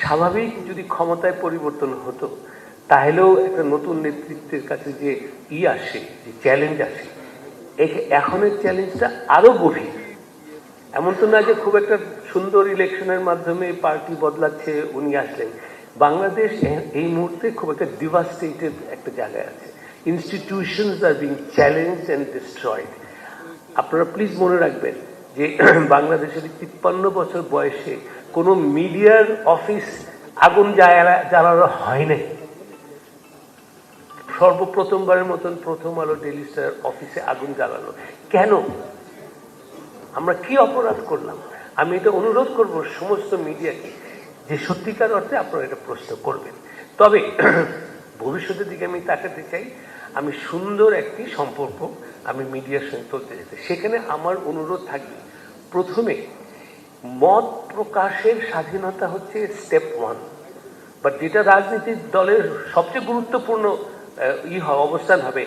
স্বাভাবিক যদি ক্ষমতায় পরিবর্তন হতো তাহলেও একটা নতুন নেতৃত্বের কাছে যে আসে, যে চ্যালেঞ্জ আসে, এখনের চ্যালেঞ্জটা আরো গভীর। এমন তো না যে খুব একটা সুন্দর ইলেকশনের মাধ্যমে পার্টি বদলাচ্ছে, উনি আসলেন। বাংলাদেশ এই মুহূর্তে খুব একটা ডিভাস্টেটেড একটা জায়গায় আছে। Institutions are being challenge and destroyed. আপনারা প্লিজ মনে রাখবেন যে বাংলাদেশের 53 বছর বয়সে কোনো মিডিয়ার অফিস আগুন জ্বালানো হয় নাই। সর্বপ্রথমবারের মতন প্রথম আলো, ডেইলি স্টার অফিসে আগুন জ্বালানো কেন? আমরা কি অপরাধ করলাম? আমি এটা অনুরোধ করব সমস্ত মিডিয়াকে যে সত্যিকার অর্থে আপনারা এটা প্রশ্ন করবেন। তবে ভবিষ্যতের দিকে আমি তাকাতে চাই। আমি সুন্দর একটি সম্পর্ক আমি মিডিয়ার সঙ্গে তুলতে যেতে, সেখানে আমার অনুরোধ থাকবে, প্রথমে মত প্রকাশের স্বাধীনতা হচ্ছে স্টেপ 1, বাট যেটা রাজনীতির দলের সবচেয়ে গুরুত্বপূর্ণ অবস্থান হবে,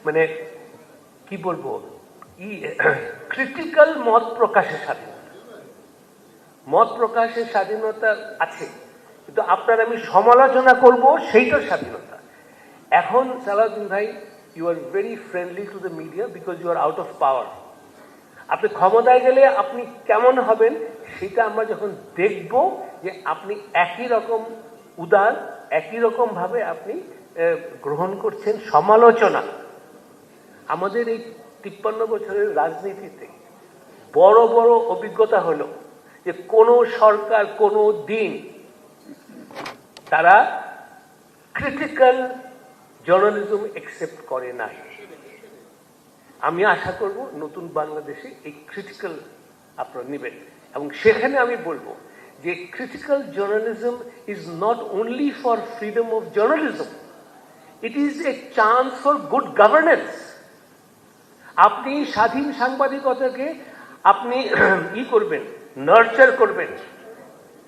মানে কি বলবো, ক্রিটিক্যাল মত প্রকাশের স্বাধীনতা। মত প্রকাশের স্বাধীনতা আছে, কিন্তু আপনার আমি সমালোচনা করব সেইটার স্বাধীনতা। এখন সালাউদ্দিন ভাই, you are very friendly to the media because you are out of power. আপনি ক্ষমতায় গেলে আপনি কেমন হবেন সেটা আমরা যখন দেখব, যে আপনি একই রকম উদার, একই রকম ভাবে আপনি গ্রহণ করছেন সমালোচনা। আমাদের এই 53 বছরের রাজনীতিতে বড় বড় অভিজ্ঞতা হলো যে কোনো সরকার কোনো দিন তারা ক্রিটিক্যাল জার্নালিজম অ্যাকসেপ্ট করে নাই। আমি আশা করব নতুন বাংলাদেশে এই ক্রিটিক্যাল আপনারা নেবেন, এবং সেখানে আমি বলবো যে critical journalism is not only for freedom of journalism, it is a chance for good governance. আপনি স্বাধীন সাংবাদিকতাকে আপনি করবেন, নার্চার করবেন,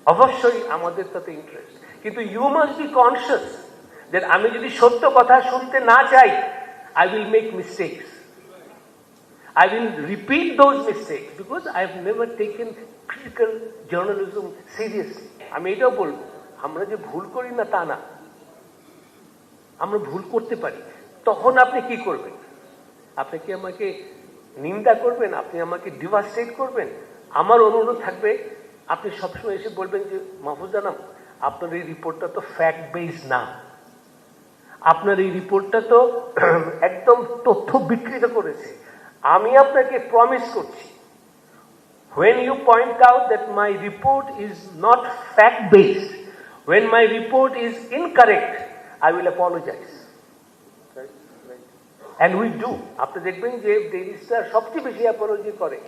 অবশ্যই আমাদের তাতে ইন্টারেস্ট, কিন্তু ইউ মাস্ট বি কনসিয়াস যে আমি যদি সত্য কথা শুনতে না চাই, I will make mistakes, I will repeat those mistakes because I have never taken critical journalism seriously. আমি এটাও বলবো, আমরা যে ভুল করি না তা না, আমরা ভুল করতে পারি। তখন আপনি কি করবেন? আপনি কি আমাকে নিন্দা করবেন? আপনি আমাকে ডিভাস্টেট করবেন? আমার অনুরোধ থাকবে, আপনি সবসময় এসে বলবেন যে মাহফুজ জানাম, আপনার এই রিপোর্টটা তো ফ্যাক্ট বেসড না, আপনার এই রিপোর্টটা তো একদম তথ্য বিকৃত করেছে। আমি আপনাকে প্রমিস করছি, when you point out that my report is not fact based, when my report is incorrect, I will apologize. And we do. আপনি দেখবেন যে ডেইলি স্টার সবচেয়ে বেশি অ্যাপোলজি করে।